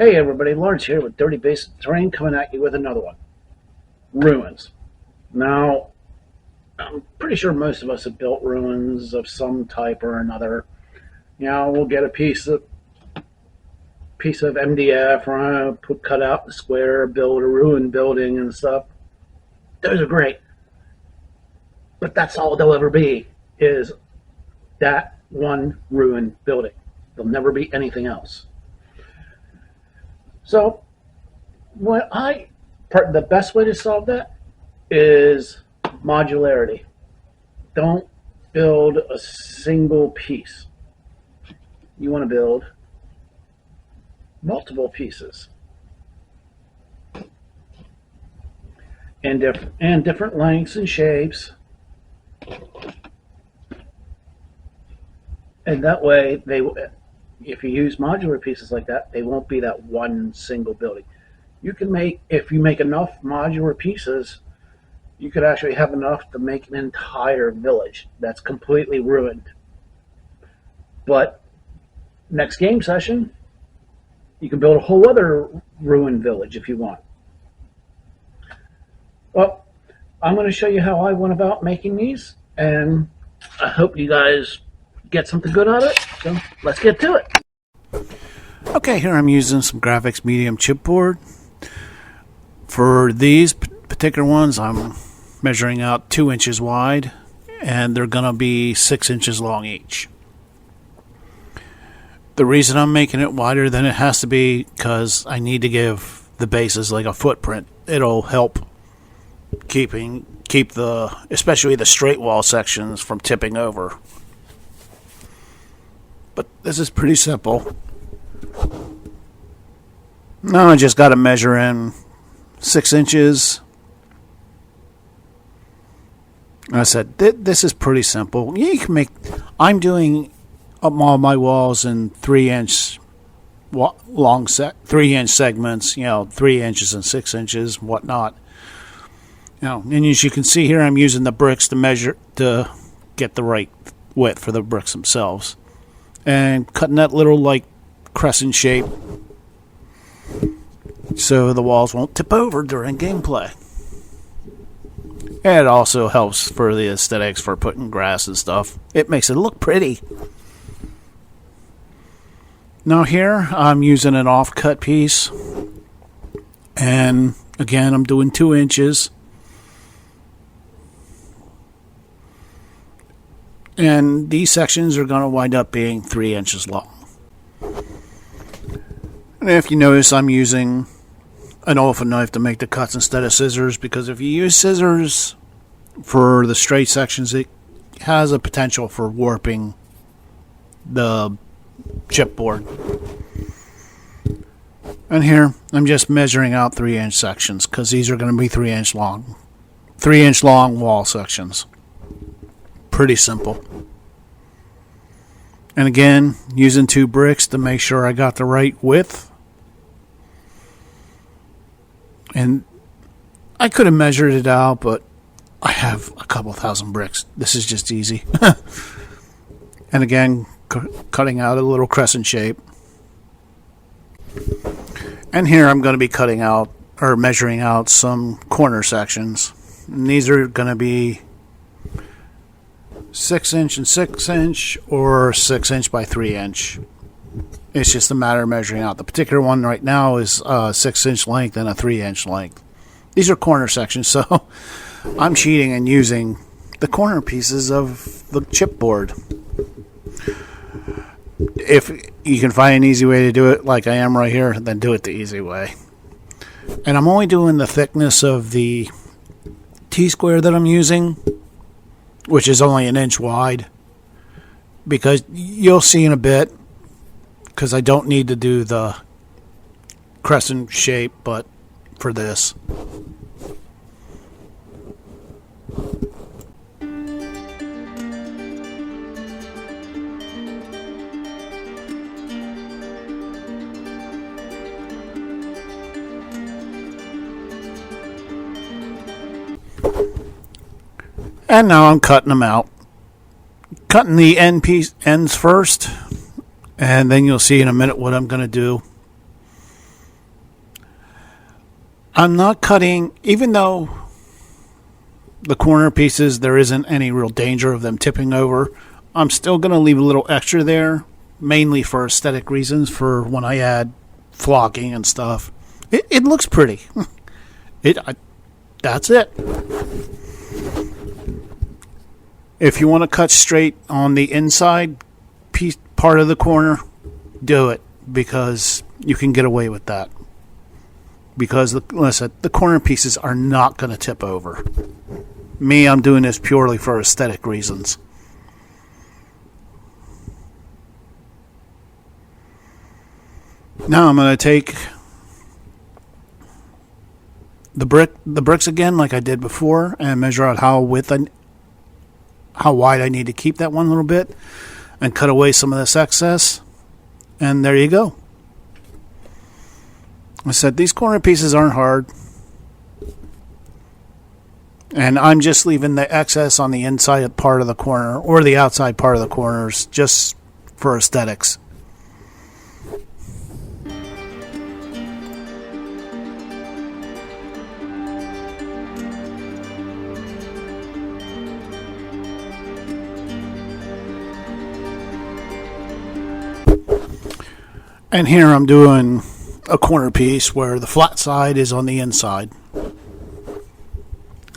Hey everybody, Lawrence here with Dirty Basic Terrain coming at you with another one. Ruins. Now, I'm pretty sure most of us have built ruins of some type or another. We'll get a piece of MDF or cut out the square, build a ruin building and stuff. Those are great. But that's all they'll ever be, is that one ruin building. There'll never be anything else. So, the best way to solve that is modularity. Don't build a single piece. You want to build multiple pieces and different lengths and shapes. And that way, if you use modular pieces like that, they won't be that one single building. If you make enough modular pieces, you could actually have enough to make an entire village that's completely ruined. But next game session, you can build a whole other ruined village if you want. Well, I'm going to show you how I went about making these, and I hope you guys get something good out of it. So let's get to it. Okay, here I'm using some graphics medium chipboard. For these particular ones, I'm measuring out 2 inches wide, and they're going to be 6 inches long each. The reason I'm making it wider than it has to be because I need to give the bases like a footprint. It'll help keep especially the straight wall sections from tipping over. But this is pretty simple. Now I just got to measure in 6 inches. I said, this is pretty simple. I'm doing all my walls in 3-inch long 3-inch segments, 3 inches and 6 inches, whatnot. And as you can see here, I'm using the bricks to get the right width for the bricks themselves. And cutting that little crescent shape so the walls won't tip over during gameplay. And it also helps for the aesthetics for putting grass and stuff. It makes it look pretty. Now here I'm using an offcut piece, and again I'm doing 2 inches. And these sections are going to wind up being 3 inches long. And if you notice, I'm using an elephant knife to make the cuts instead of scissors, because if you use scissors for the straight sections, it has a potential for warping the chipboard. And here, I'm just measuring out 3-inch sections, because these are going to be 3-inch long. 3-inch long wall sections. Pretty simple. And again, using 2 bricks to make sure I got the right width. And I could have measured it out, but I have a couple thousand bricks. This is just easy. And again, cutting out a little crescent shape. And here I'm going to be cutting out or measuring out some corner sections. And these are going to be 6-inch and 6-inch or 6-inch by 3-inch. It's just a matter of measuring out. The particular one right now is a 6-inch length and a 3-inch length. These are corner sections, so I'm cheating and using the corner pieces of the chipboard. If you can find an easy way to do it like I am right here, then do it the easy way. And I'm only doing the thickness of the T-square that I'm using, which is only 1 inch wide, because you'll see in a bit, because I don't need to do the crescent shape, but for this. And now I'm cutting them out. Cutting the ends first, and then you'll see in a minute what I'm going to do. I'm not cutting, even though the corner pieces, there isn't any real danger of them tipping over. I'm still going to leave a little extra there, mainly for aesthetic reasons, for when I add flocking and stuff. It looks pretty. That's it. If you want to cut straight on the inside part of the corner, do it, because you can get away with that. Because, listen, the corner pieces are not going to tip over. Me, I'm doing this purely for aesthetic reasons. Now I'm going to take the bricks again, like I did before, and measure out how wide I need to keep that one little bit, and cut away some of this excess. And there you go. I said these corner pieces aren't hard. And I'm just leaving the excess on the inside part of the corner or the outside part of the corners just for aesthetics. And here I'm doing a corner piece where the flat side is on the inside.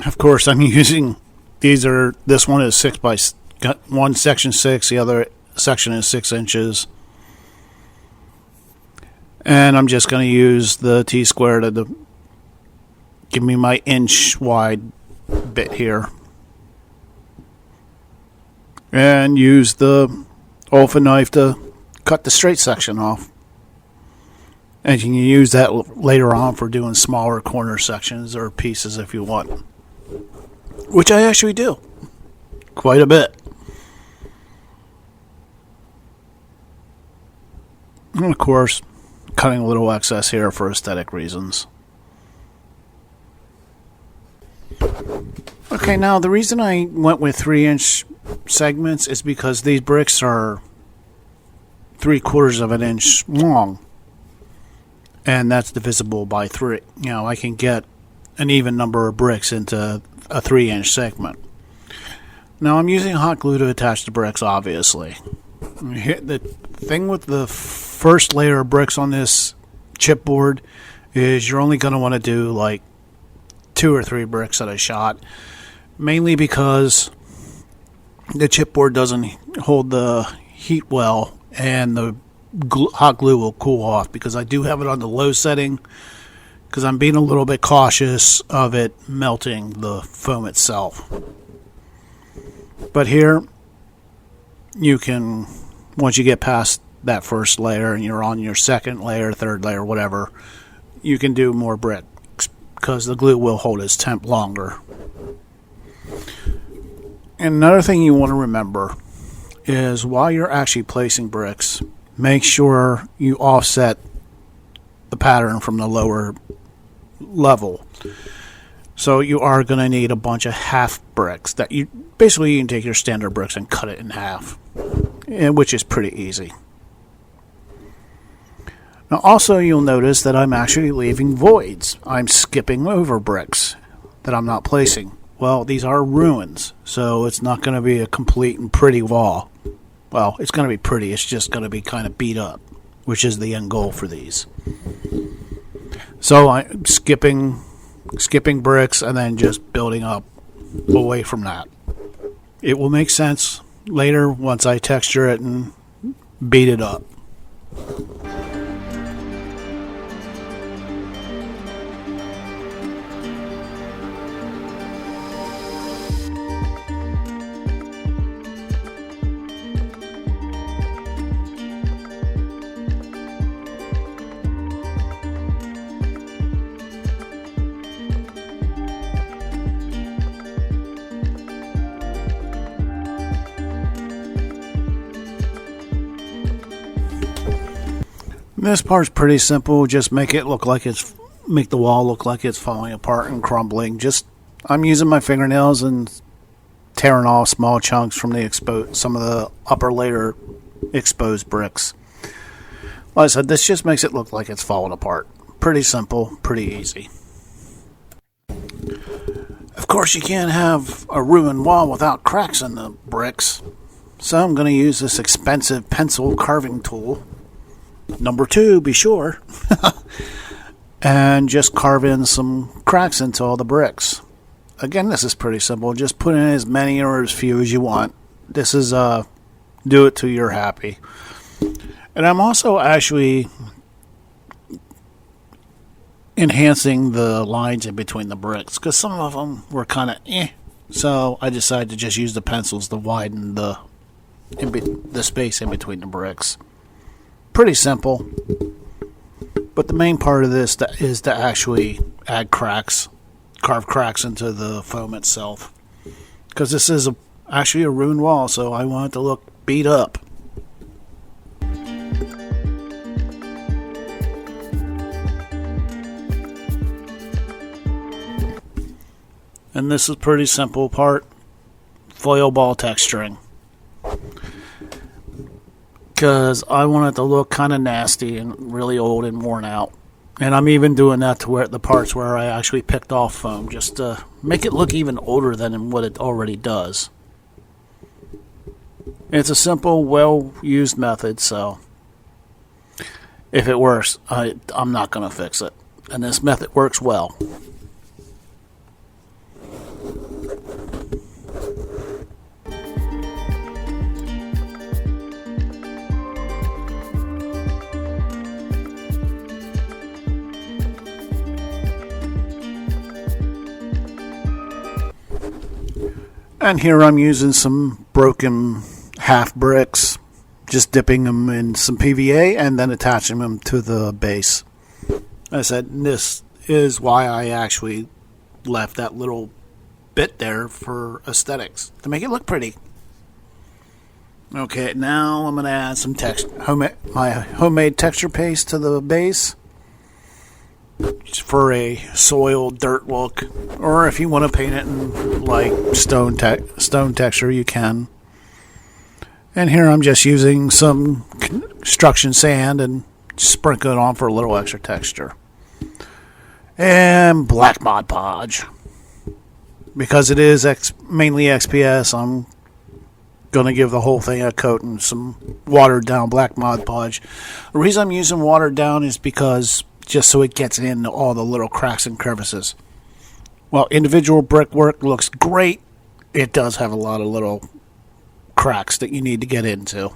Of course, I'm using this one is 6 by, got one section 6, the other section is 6 inches. And I'm just going to use the T-square to give me my inch wide bit here. And use the Olfa knife to cut the straight section off. And you can use that later on for doing smaller corner sections or pieces if you want. Which I actually do. Quite a bit. And of course, cutting a little excess here for aesthetic reasons. Okay, now the reason I went with 3-inch segments is because these bricks are 3/4 of an inch long. And that's divisible by 3. You know, I can get an even number of bricks into a 3-inch segment. Now I'm using hot glue to attach the bricks, obviously. The thing with the first layer of bricks on this chipboard is you're only going to want to do like 2 or 3 bricks at a shot. Mainly because the chipboard doesn't hold the heat well, and the hot glue will cool off, because I do have it on the low setting because I'm being a little bit cautious of it melting the foam itself. But here you can, once you get past that first layer and you're on your second layer, third layer, whatever, you can do more bricks because the glue will hold its temp longer. And another thing you want to remember is while you're actually placing bricks, make sure you offset the pattern from the lower level. So you are going to need a bunch of half bricks that you can take your standard bricks and cut it in half, which is pretty easy. Now also you'll notice that I'm actually leaving voids. I'm skipping over bricks that I'm not placing. Well, these are ruins, so it's not going to be a complete and pretty wall. Well, it's going to be pretty, it's just going to be kind of beat up, which is the end goal for these. So I'm skipping bricks and then just building up away from that. It will make sense later once I texture it and beat it up. This part's pretty simple. Just make the wall look like it's falling apart and crumbling. I'm using my fingernails and tearing off small chunks from some of the upper layer exposed bricks. Like I said, this just makes it look like it's falling apart. Pretty simple, pretty easy. course, you can't have a ruined wall without cracks in the bricks. So I'm going to use this expensive pencil carving tool. Number 2, be sure. And just carve in some cracks into all the bricks. Again, this is pretty simple. Just put in as many or as few as you want. This is do it till you're happy. And I'm also actually enhancing the lines in between the bricks because some of them were kind of so I decided to just use the pencils to widen the space in between the bricks. Pretty simple, but the main part of this is to actually add cracks, carve cracks into the foam itself, because this is actually a ruined wall, so I want it to look beat up. And this is pretty simple part, foil ball texturing. Because I want it to look kind of nasty and really old and worn out. And I'm even doing that to where the parts where I actually picked off foam, just to make it look even older than what it already does. It's a simple, well-used method, so if it works, I'm not going to fix it. And this method works well. And here I'm using some broken half bricks, just dipping them in some PVA and then attaching them to the base. I said this is why I actually left that little bit there for aesthetics, to make it look pretty. Okay, now I'm going to add some my homemade texture paste to the base for a soil dirt look, or if you want to paint it in like stone texture, you can. And here I'm just using some construction sand and sprinkle it on for a little extra texture. And black Mod Podge, because it is mainly XPS, I'm going to give the whole thing a coat in some watered down black Mod Podge. The reason I'm using watered down is because just so it gets into all the little cracks and crevices. While individual brickwork looks great, it does have a lot of little cracks that you need to get into.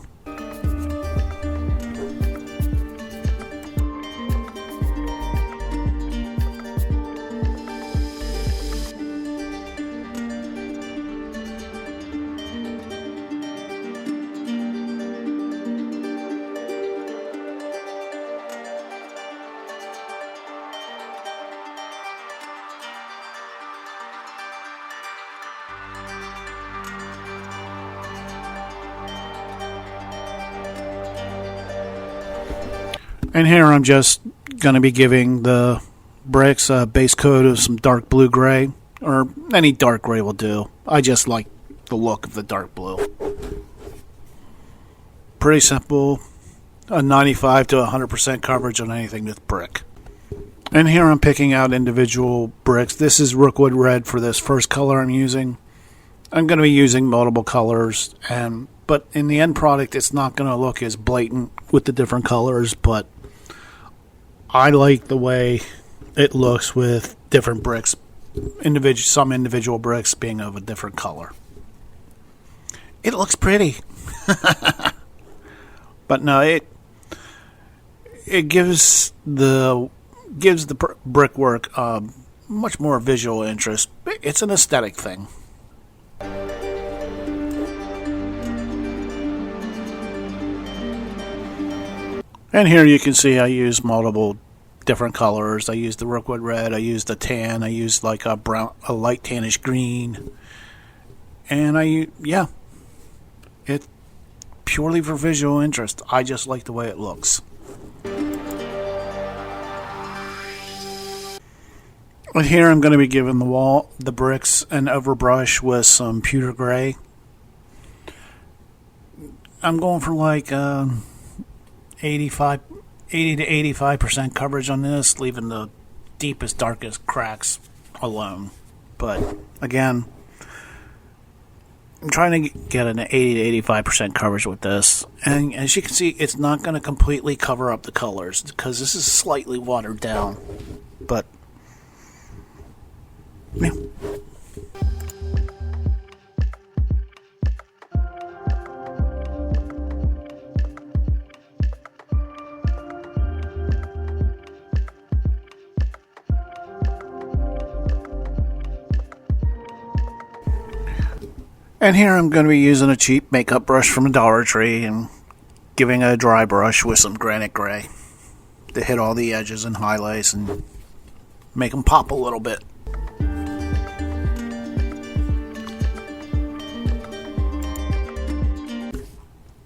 And here I'm just going to be giving the bricks a base coat of some dark blue gray, or any dark gray will do. I just like the look of the dark blue. Pretty simple, a 95 to 100% coverage on anything with brick. And here I'm picking out individual bricks. This is Rookwood Red for this first color I'm using. I'm going to be using multiple colors, but in the end product it's not going to look as blatant with the different colors, but I like the way it looks with different bricks, some individual bricks being of a different color. It looks pretty. But no, it gives the brickwork much more visual interest. It's an aesthetic thing. And here you can see I use multiple different colors. I use the Rookwood Red, I use the tan, I use like a light tannish green. And it's purely for visual interest. I just like the way it looks. And here I'm going to be giving the bricks an overbrush with some pewter gray. I'm going for like 80 to 85% coverage on this, leaving the deepest, darkest cracks alone. But again, I'm trying to get an 80 to 85% coverage with this. And as you can see, it's not going to completely cover up the colors because this is slightly watered down. But, yeah. And here I'm going to be using a cheap makeup brush from a Dollar Tree and giving a dry brush with some granite gray to hit all the edges and highlights and make them pop a little bit.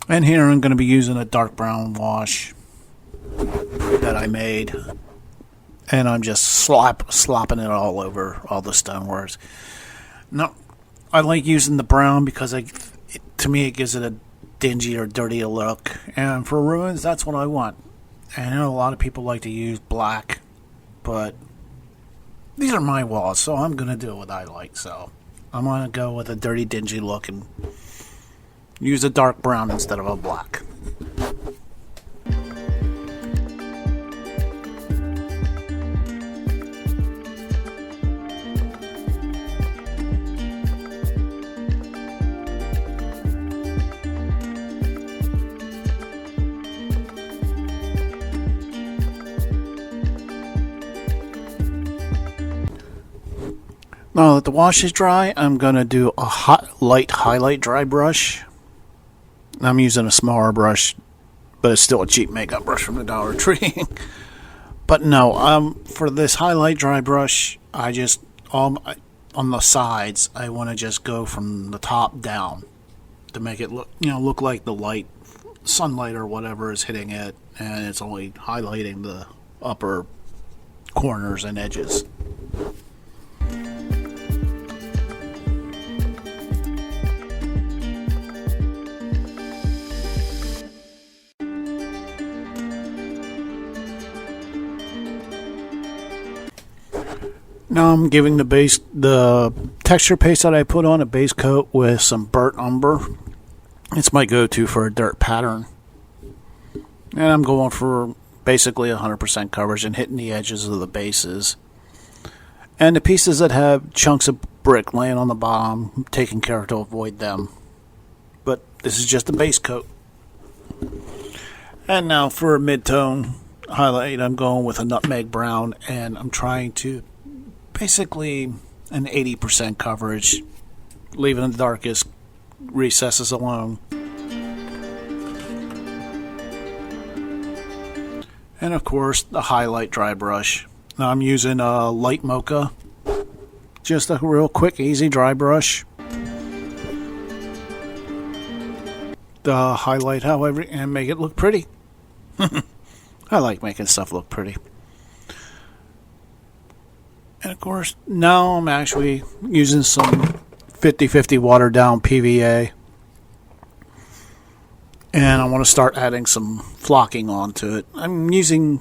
And here I'm going to be using a dark brown wash that I made, and I'm just slopping it all over all the stoneworks. Now, I like using the brown because to me it gives it a dingy or dirty look, and for ruins that's what I want. And I know a lot of people like to use black, but these are my walls, so I'm going to do what I like. So I'm going to go with a dirty, dingy look and use a dark brown instead of a black. Now that the wash is dry, I'm going to do a light highlight dry brush. I'm using a smaller brush, but it's still a cheap makeup brush from the Dollar Tree. But no, for this highlight dry brush, I just, on the sides, I want to just go from the top down to make it look like the light, sunlight or whatever is hitting it, and it's only highlighting the upper corners and edges. Now I'm giving the texture paste that I put on a base coat with some burnt umber. It's my go-to for a dirt pattern. And I'm going for basically 100% coverage and hitting the edges of the bases. And the pieces that have chunks of brick laying on the bottom, I'm taking care to avoid them. But this is just a base coat. And now for a mid-tone highlight, I'm going with a nutmeg brown, and I'm trying to basically an 80% coverage, leaving the darkest recesses alone. And of course, the highlight dry brush. Now I'm using a light mocha, just a real quick, easy dry brush. The highlight, however, and make it look pretty. I like making stuff look pretty. And of course, now I'm actually using some 50/50 watered down PVA. And I want to start adding some flocking onto it. I'm using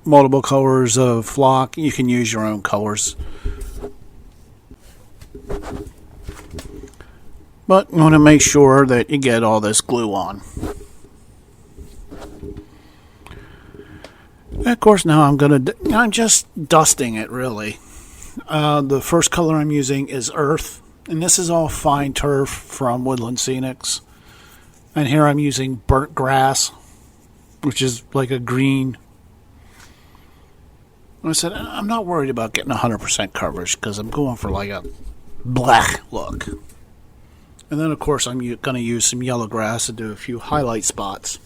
multiple colors of flock. You can use your own colors. But you want to make sure that you get all this glue on. And of course, now I'm just dusting it, really. The first color I'm using is Earth, and this is all fine turf from Woodland Scenics. And here I'm using burnt grass, which is like a green. And I said, I'm not worried about getting 100% coverage because I'm going for like a black look. And then, of course, I'm going to use some yellow grass to do a few highlight spots.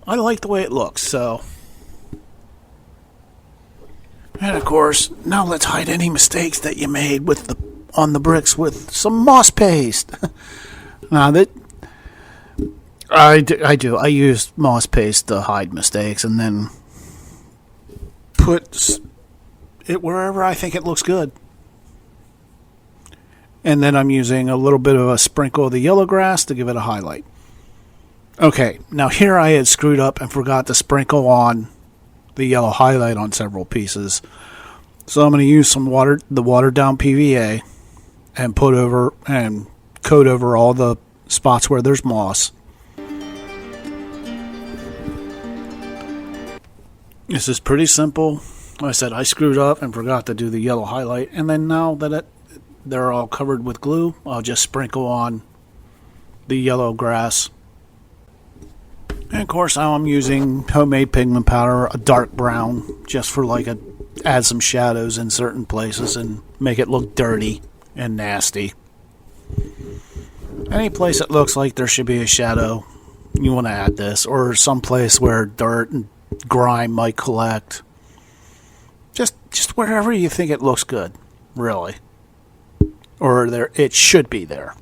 I like the way it looks, so. And of course, now let's hide any mistakes that you made on the bricks with some moss paste. Now that I do. I use moss paste to hide mistakes and then put it wherever I think it looks good. And then I'm using a little bit of a sprinkle of the yellow grass to give it a highlight. Okay, now here I had screwed up and forgot to sprinkle on the yellow highlight on several pieces. So I'm going to use the watered down PVA and coat over all the spots where there's moss. This is pretty simple. Like I said, I screwed up and forgot to do the yellow highlight, and then now that they're all covered with glue, I'll just sprinkle on the yellow grass. And of course, now I'm using homemade pigment powder, a dark brown, just for add some shadows in certain places and make it look dirty and nasty. Any place that looks like there should be a shadow, you want to add this, or some place where dirt and grime might collect. Just wherever you think it looks good, really, or it should be there.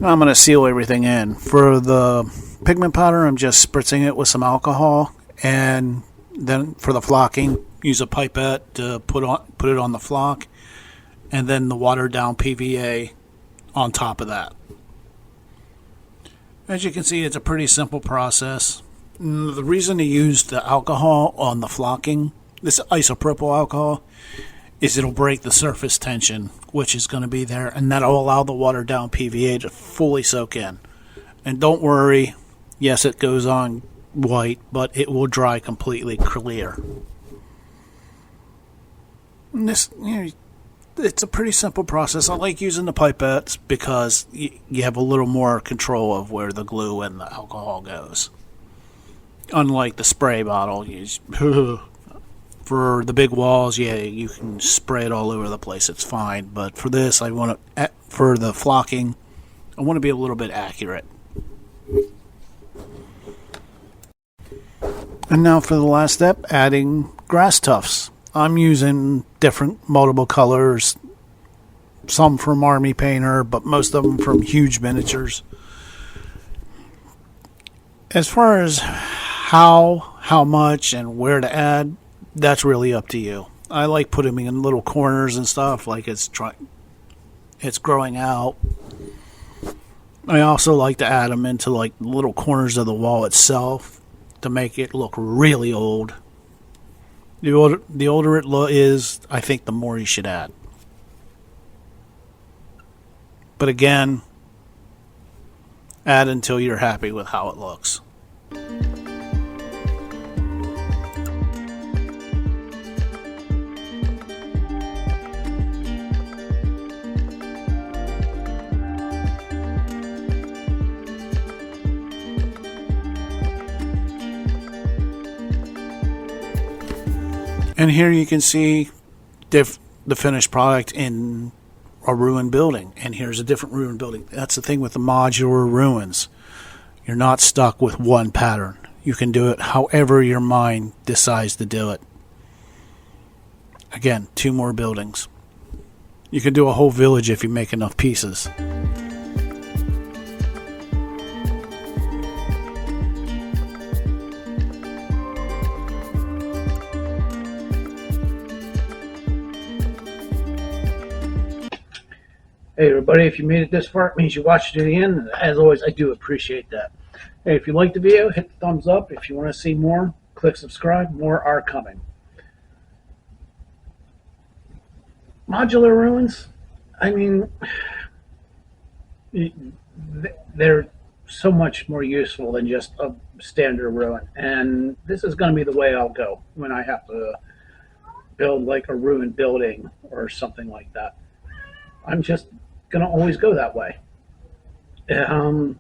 I'm going to seal everything in. For the pigment powder, I'm just spritzing it with some alcohol, and then for the flocking, use a pipette to put it on the flock, and then the watered down PVA on top of that. As you can see, it's a pretty simple process. The reason to use the alcohol on the flocking, this isopropyl alcohol, is it'll break the surface tension, which is going to be there, and that'll allow the watered down PVA to fully soak in. And don't worry, yes, it goes on white, but it will dry completely clear. And this, it's a pretty simple process. I like using the pipettes because you have a little more control of where the glue and the alcohol goes. Unlike the spray bottle, for the big walls, you can spray it all over the place. It's fine. But for this, for the flocking, I want to be a little bit accurate. And now for the last step, adding grass tufts. I'm using different multiple colors, some from Army Painter, but most of them from Huge Miniatures. As far as how much and where to add, that's really up to you. I like putting them in little corners and stuff, like it's growing out. I also like to add them into little corners of the wall itself to make it look really old. The older it is, I think the more you should add. But again, add until you're happy with how it looks. And here you can see the finished product in a ruined building. And here's a different ruined building. That's the thing with the modular ruins. You're not stuck with one pattern. You can do it however your mind decides to do it. Again, 2 more buildings. You can do a whole village if you make enough pieces. Hey everybody, if you made it this far, it means you watched it to the end. As always, I do appreciate that. Hey, if you liked the video, hit the thumbs up. If you want to see more, click subscribe. More are coming. Modular ruins, I mean, they're so much more useful than just a standard ruin. And this is going to be the way I'll go when I have to build like a ruined building or something like that. I'm just going to always go that way. The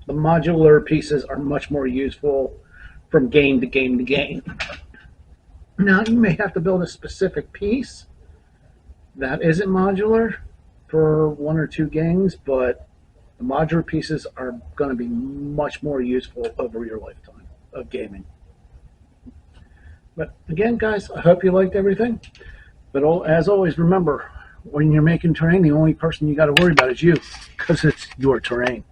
modular pieces are much more useful from game to game to game. Now, you may have to build a specific piece that isn't modular for 1 or 2 games, but the modular pieces are going to be much more useful over your lifetime of gaming. But again, guys, I hope you liked everything. But as always, remember, when you're making terrain, the only person you got to worry about is you, because it's your terrain.